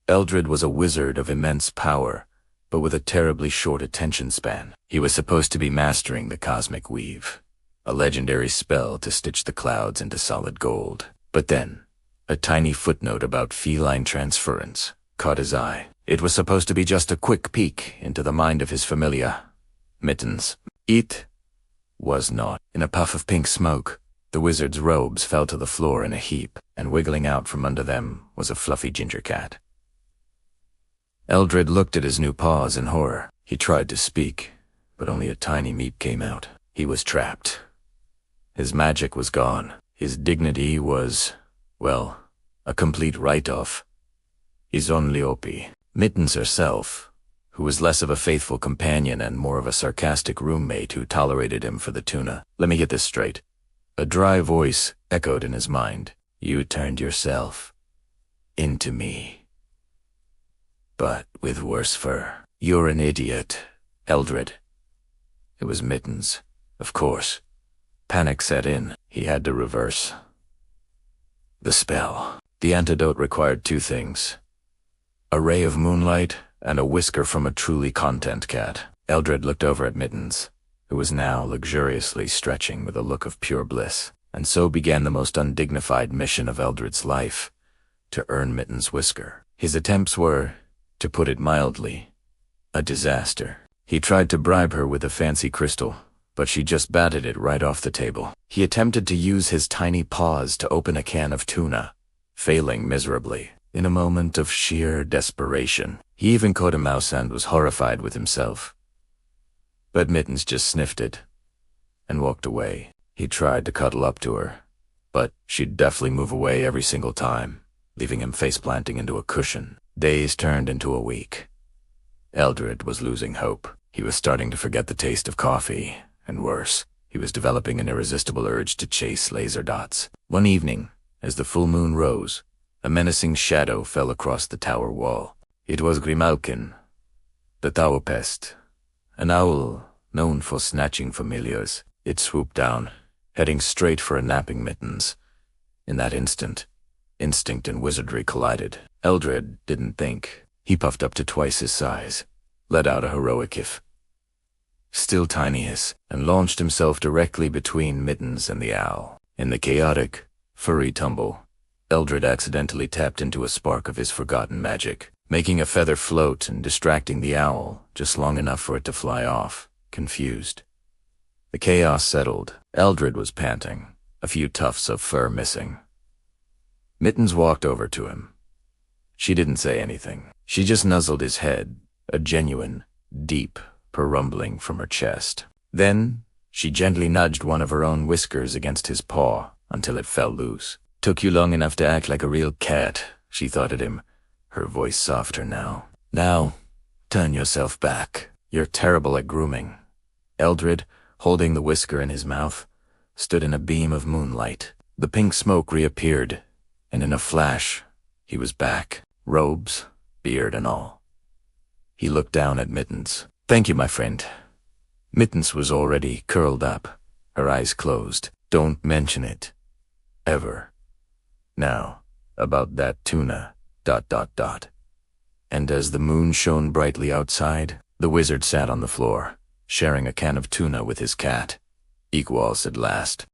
Eldred was a wizard of immense power, but with a terribly short attention span. He was supposed to be mastering the cosmic weave, a legendary spell to stitch the clouds into solid gold. But then, a tiny footnote about feline transference caught his eye. It was supposed to be just a quick peek into the mind of his familiar, Mittens. It was not. In a puff of pink smoke, the wizard's robes fell to the floor in a heap, and wiggling out from under them was a fluffy ginger cat. Eldred looked at his new paws in horror. He tried to speak, but only a tiny meep came out. He was trapped. His magic was gone. His dignity was, well, a complete write-off. His only opie. Mittens herself, who was less of a faithful companion and more of a sarcastic roommate who tolerated him for the tuna. Let me get this straight. A dry voice echoed in his mind. You turned yourself into me, but with worse fur. You're an idiot, Eldred. It was Mittens, of course. Panic set in. He had to reverse the spell. The antidote required two things: a ray of moonlight and a whisker from a truly content cat. Eldred looked over at Mittens, who was now luxuriously stretching with a look of pure bliss. And so began the most undignified mission of Eldred's life, to earn Mittens' whisker. His attempts were, to put it mildly, a disaster. He tried to bribe her with a fancy crystal, but she just batted it right off the table. He attempted to use his tiny paws to open a can of tuna, failing miserably. In a moment of sheer desperation, he even caught a mouse and was horrified with himself. But Mittens just sniffed it and walked away. He tried to cuddle up to her, but she'd deftly move away every single time, leaving him face-planting into a cushion. Days turned into a week. Eldred was losing hope. He was starting to forget the taste of coffee, and worse, he was developing an irresistible urge to chase laser dots. One evening, as the full moon rose, a menacing shadow fell across the tower wall. It was Grimalkin, the tower pest, an owl known for snatching familiars. It swooped down, heading straight for a napping Mittens. In that instant, instinct and wizardry collided. Eldred didn't think. He puffed up to twice his size, let out a heroic hiss, still tiniest, and launched himself directly between Mittens and the owl. In the chaotic, furry tumble, Eldred accidentally tapped into a spark of his forgotten magic, making a feather float and distracting the owl just long enough for it to fly off, confused. The chaos settled. Eldred was panting, a few tufts of fur missing. Mittens walked over to him. She didn't say anything. She just nuzzled his head, a genuine, deep purr rumbling from her chest. Then, she gently nudged one of her own whiskers against his paw until it fell loose. Took you long enough to act like a real cat, she thought at him, her voice softer now. Now, turn yourself back. You're terrible at grooming. Eldred, holding the whisker in his mouth, stood in a beam of moonlight. The pink smoke reappeared, and in a flash, he was back, robes, beard and all. He looked down at Mittens. Thank you, my friend. Mittens was already curled up, her eyes closed. Don't mention it. Ever. Now, about that tuna, ... And as the moon shone brightly outside, the wizard sat on the floor, sharing a can of tuna with his cat. Equals at last.